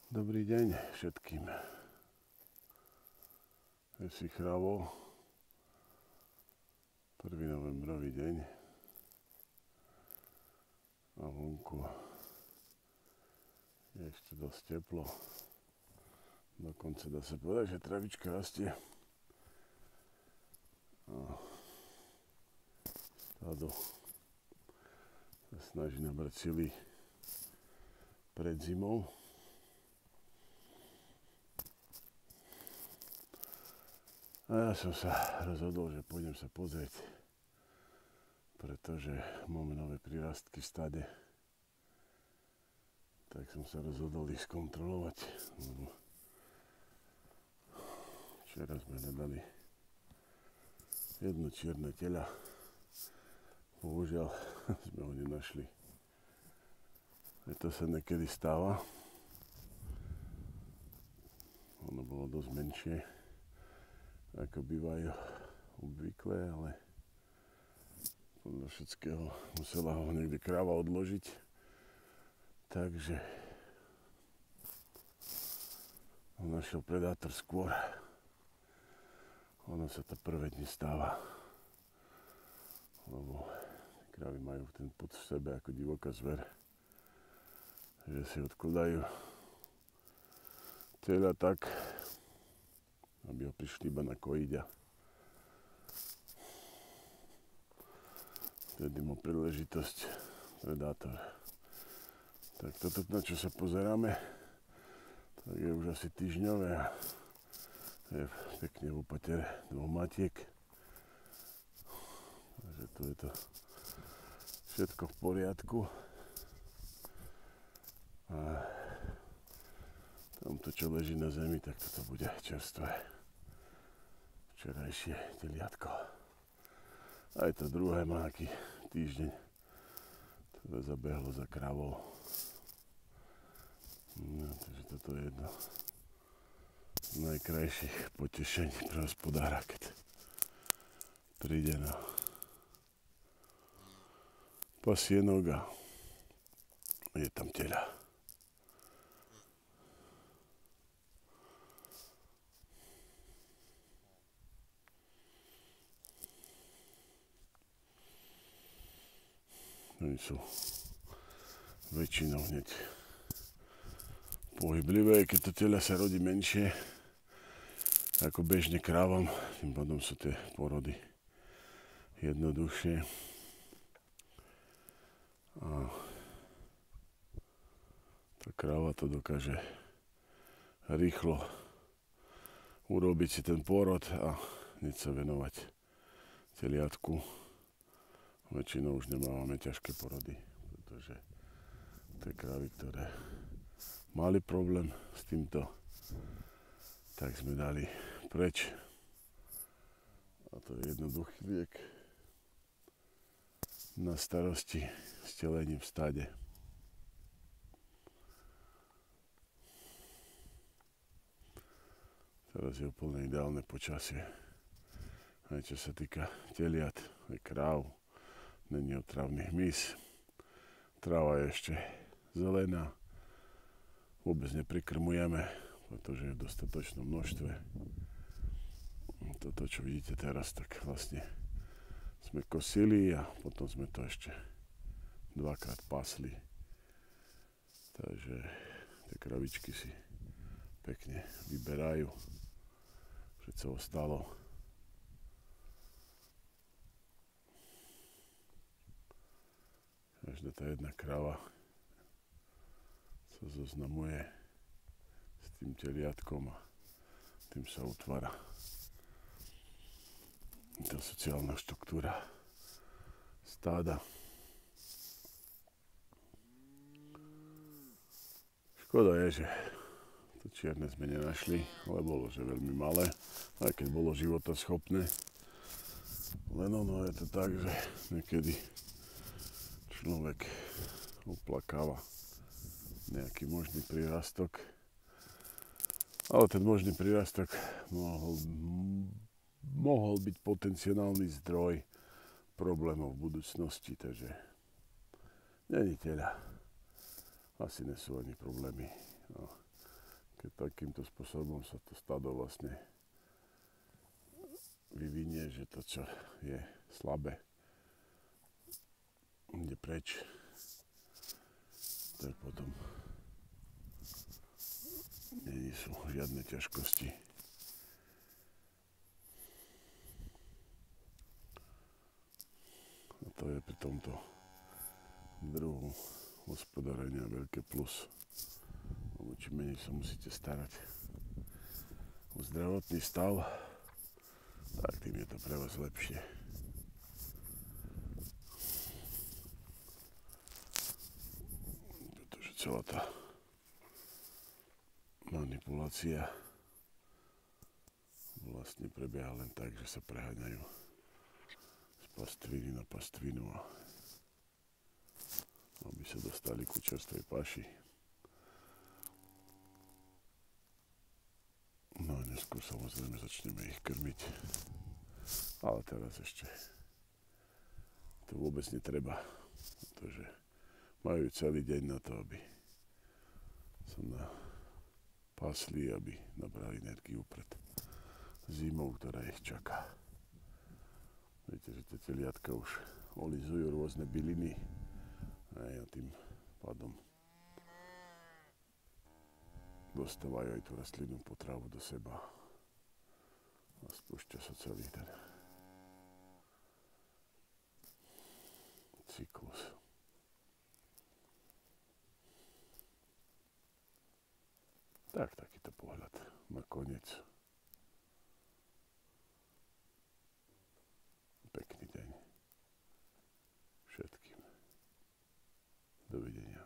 Dobrý deň všetkým. Je si chravo, 1. novembrový deň a vonku je ešte dosť teplo. Dokonca dá sa povedať, že travička rastie. A stádo sa snaží nabrať sily pred zimou. A ja som sa rozhodol, že pôjdem sa pozrieť, pretože máme nové prírastky v stade. Tak som sa rozhodol ich skontrolovať, lebo včera sme hľadali jedno čierne teľa. Bohužiaľ sme ho nenašli. Aj to sa niekedy stáva. Ono bolo dosť menšie, ako bývajú obvykle, ale podľa všetkého musela ho niekde kráva odložiť. Takže ho našiel predátor skôr. Ono sa to prvé dni stáva, lebo krávy majú ten pud v sebe ako divoká zver, že si odkladajú teľa tak, aby ho prišli iba nakojiť a vtedy má príležitosť predátor. Tak toto, na čo sa pozeráme, tak je už asi týždňové a je pekne v opatere 2 matiek. Takže tu je to všetko v poriadku. A tamto, čo leží na zemi, tak toto bude čerstvé včerajšie teliatko. Aj to druhé má aký týždeň, ktoré zabehlo za kravou. No, takže toto je jedno z najkrajších potešení pre hospodára, keď príde na pasienok a je tam teľa. Oni sú väčšinou hneď pohyblivé, keď to teľa sa rodí menšie ako bežne krávam, tým pádom sú tie porody jednoduchšie. A tá kráva to dokáže rýchlo urobiť si ten pôrod a hneď sa venovať teliatku. Väčšinou už nemávame ťažké porody, pretože tie krávy, ktoré mali problém s týmto, tak sme dali preč. A to je jednoduchý liek na starosti s telením v stáde. Teraz je úplne ideálne počasie. Aj čo sa týka teliat, aj kráv. Není otravný hmyz. Tráva je ešte zelená. Vôbec neprikrmujeme, pretože je v dostatočnom množstve. Toto, čo vidíte teraz, tak vlastne sme kosili a potom sme to ešte 2-krát pasli. Takže tie kravičky si pekne vyberajú. Všetko ostalo. Každá tá jedna kráva sa zoznamuje s tým teliatkom a tým sa utvára tá sociálna štruktúra stáda. Škoda je, že to čierne sme nenašli, ale bolo, že veľmi malé, aj keď bolo životaschopné. Len ono je to tak, že niekedy človek uplakáva nejaký možný prírastok, ale ten možný prírastok mohol byť potenciálny zdroj problémov v budúcnosti, takže není teľa. Asi nesú ani problémy. No. keď takýmto spôsobom sa to stádo vlastne vyvinie, že to, čo je slabé, ide preč, tak potom nie sú žiadne ťažkosti. A to je pri tomto druhu hospodárenia veľké plus. Lebo čím menej sa musíte starať o zdravotný stav, tak tým je to pre vás lepšie. Pretože celá tá manipulácia vlastne prebieha len tak, že sa preháňajú z pastviny na pastvinu, aby sa dostali ku čerstvej paši. No a neskôr samozrejme začneme ich krmiť. Ale teraz ešte to vôbec netreba, pretože majú celý deň na to, aby sa napásli, aby nabrali energiu pred zimou, ktorá ich čaká. Viete, že tie teliatka už olizujú rôzne byliny a tým pádom dostávajú aj tú rastlinnú potravu do seba a spúšťa sa celý ten cyklus. Tak, takýto pohľad na koniec. Pekný deň všetkým. Dovidenia.